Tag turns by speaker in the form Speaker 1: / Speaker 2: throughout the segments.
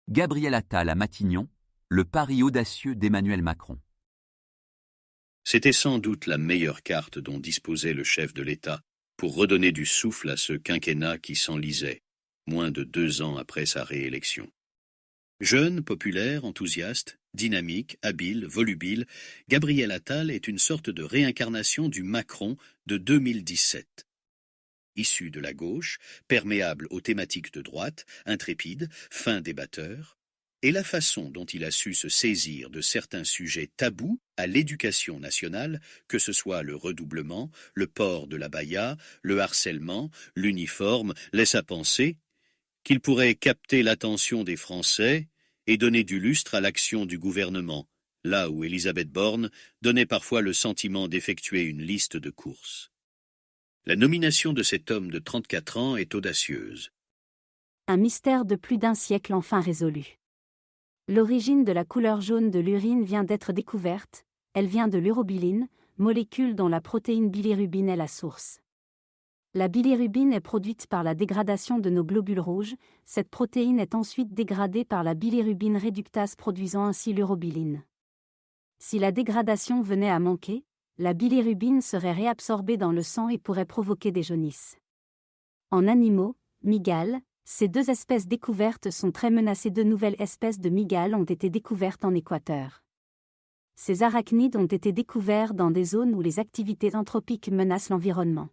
Speaker 1: Gabriel Attal à Matignon, le pari audacieux d'Emmanuel Macron.
Speaker 2: C'était sans doute la meilleure carte dont disposait le chef de l'État pour redonner du souffle à ce quinquennat qui s'enlisait, moins de 2 ans après sa réélection. Jeune, populaire, enthousiaste, dynamique, habile, volubile, Gabriel Attal est une sorte de réincarnation du Macron de 2017. Issu de la gauche, perméable aux thématiques de droite, intrépide, fin débatteur, et la façon dont il a su se saisir de certains sujets tabous à l'éducation nationale, que ce soit le redoublement, le port de l'abaya, le harcèlement, l'uniforme, laisse à penser qu'il pourrait capter l'attention des Français et donner du lustre à l'action du gouvernement, là où Elisabeth Borne donnait parfois le sentiment d'effectuer une liste de courses. La nomination de cet homme de 34 ans est audacieuse.
Speaker 3: Un mystère de plus d'un siècle enfin résolu. L'origine de la couleur jaune de l'urine vient d'être découverte, elle vient de l'urobiline, molécule dont la protéine bilirubine est la source. La bilirubine est produite par la dégradation de nos globules rouges, cette protéine est ensuite dégradée par la bilirubine réductase produisant ainsi l'urobiline. Si la dégradation venait à manquer, la bilirubine serait réabsorbée dans le sang et pourrait provoquer des jaunisses. En animaux, mygales, ces deux espèces découvertes sont très menacées. De nouvelles espèces de mygales ont été découvertes en Équateur. Ces arachnides ont été découverts dans des zones où les activités anthropiques menacent l'environnement.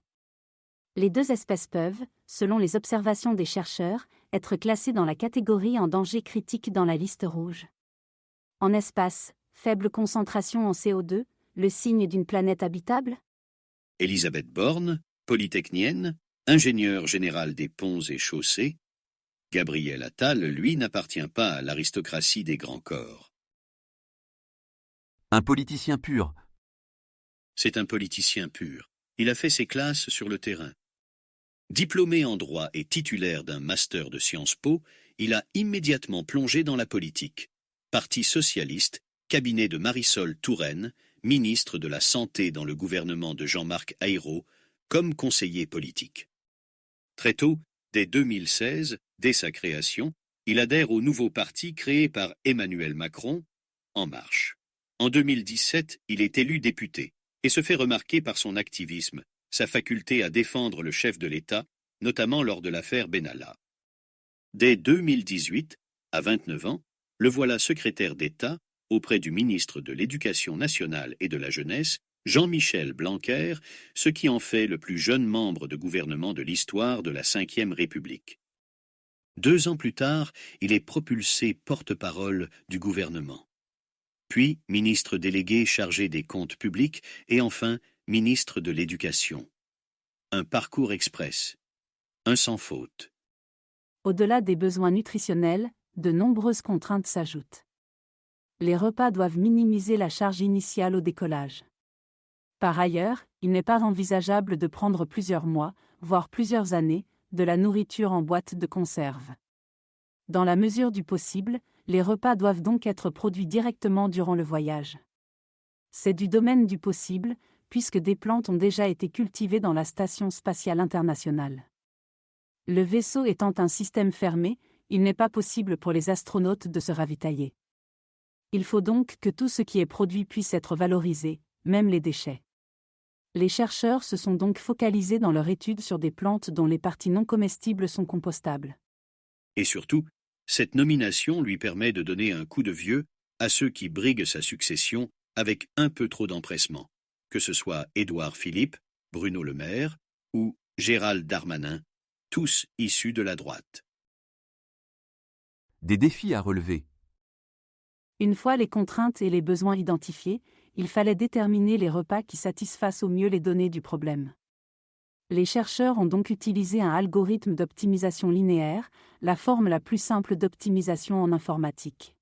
Speaker 3: Les deux espèces peuvent, selon les observations des chercheurs, être classées dans la catégorie en danger critique dans la liste rouge. En espace, faible concentration en CO2, le signe d'une planète habitable ?
Speaker 2: Elisabeth Borne, polytechnicienne, ingénieure générale des ponts et chaussées, Gabriel Attal, lui, n'appartient pas à l'aristocratie des grands corps.
Speaker 1: Un politicien pur.
Speaker 2: C'est un politicien pur. Il a fait ses classes sur le terrain. Diplômé en droit et titulaire d'un master de Sciences Po, il a immédiatement plongé dans la politique. Parti socialiste, cabinet de Marisol Touraine, ministre de la Santé dans le gouvernement de Jean-Marc Ayrault, comme conseiller politique. Très tôt, dès 2016, dès sa création, il adhère au nouveau parti créé par Emmanuel Macron, En Marche. En 2017, il est élu député et se fait remarquer par son activisme, sa faculté à défendre le chef de l'État, notamment lors de l'affaire Benalla. Dès 2018, à 29 ans, le voilà secrétaire d'État auprès du ministre de l'Éducation nationale et de la jeunesse, Jean-Michel Blanquer, ce qui en fait le plus jeune membre de gouvernement de l'histoire de la Ve République. 2 ans plus tard, il est propulsé porte-parole du gouvernement. Puis ministre délégué chargé des comptes publics et enfin ministre de l'Éducation. Un parcours express, un sans faute.
Speaker 3: Au-delà des besoins nutritionnels, de nombreuses contraintes s'ajoutent. Les repas doivent minimiser la charge initiale au décollage. Par ailleurs, il n'est pas envisageable de prendre plusieurs mois, voire plusieurs années, de la nourriture en boîte de conserve. Dans la mesure du possible, les repas doivent donc être produits directement durant le voyage. C'est du domaine du possible, puisque des plantes ont déjà été cultivées dans la Station spatiale internationale. Le vaisseau étant un système fermé, il n'est pas possible pour les astronautes de se ravitailler. Il faut donc que tout ce qui est produit puisse être valorisé, même les déchets. Les chercheurs se sont donc focalisés dans leur étude sur des plantes dont les parties non comestibles sont compostables.
Speaker 2: Et surtout, cette nomination lui permet de donner un coup de vieux à ceux qui briguent sa succession avec un peu trop d'empressement, que ce soit Édouard Philippe, Bruno Le Maire ou Gérald Darmanin, tous issus de la droite.
Speaker 1: Des défis à relever.
Speaker 3: Une fois les contraintes et les besoins identifiés, il fallait déterminer les repas qui satisfassent au mieux les données du problème. Les chercheurs ont donc utilisé un algorithme d'optimisation linéaire, la forme la plus simple d'optimisation en informatique.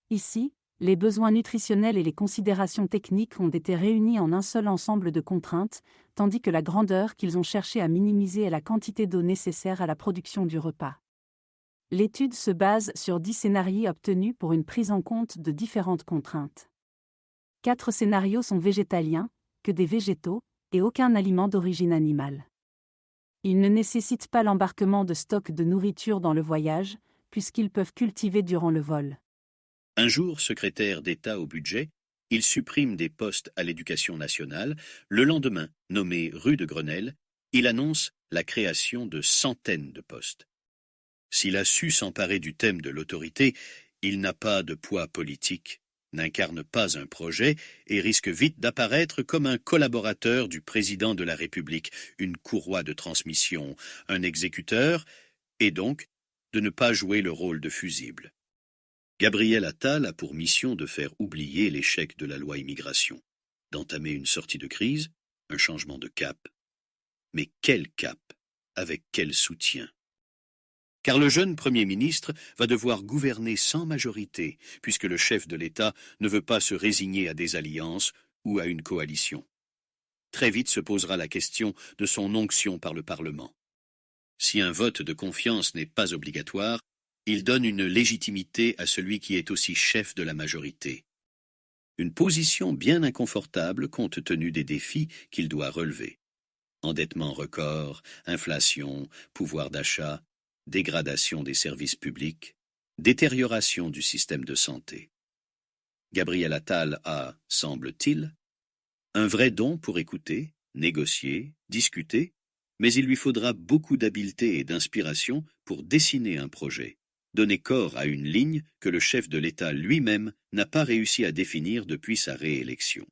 Speaker 3: Ici, les besoins nutritionnels et les considérations techniques ont été réunis en un seul ensemble de contraintes, tandis que la grandeur qu'ils ont cherché à minimiser est la quantité d'eau nécessaire à la production du repas. L'étude se base sur 10 scénarios obtenus pour une prise en compte de différentes contraintes. 4 scénarios sont végétaliens, que des végétaux, et aucun aliment d'origine animale. Ils ne nécessitent pas l'embarquement de stocks de nourriture dans le voyage, puisqu'ils peuvent cultiver durant le vol.
Speaker 2: Un jour, secrétaire d'État au budget, il supprime des postes à l'éducation nationale. Le lendemain, nommé rue de Grenelle, il annonce la création de centaines de postes. S'il a su s'emparer du thème de l'autorité, il n'a pas de poids politique, n'incarne pas un projet et risque vite d'apparaître comme un collaborateur du président de la République, une courroie de transmission, un exécuteur, et donc de ne pas jouer le rôle de fusible. Gabriel Attal a pour mission de faire oublier l'échec de la loi immigration, d'entamer une sortie de crise, un changement de cap. Mais quel cap? Avec quel soutien? Car le jeune Premier ministre va devoir gouverner sans majorité, puisque le chef de l'État ne veut pas se résigner à des alliances ou à une coalition. Très vite se posera la question de son onction par le Parlement. Si un vote de confiance n'est pas obligatoire, il donne une légitimité à celui qui est aussi chef de la majorité. Une position bien inconfortable compte tenu des défis qu'il doit relever. Endettement record, inflation, pouvoir d'achat, dégradation des services publics, détérioration du système de santé. Gabriel Attal a, semble-t-il, un vrai don pour écouter, négocier, discuter, mais il lui faudra beaucoup d'habileté et d'inspiration pour dessiner un projet, donner corps à une ligne que le chef de l'État lui-même n'a pas réussi à définir depuis sa réélection.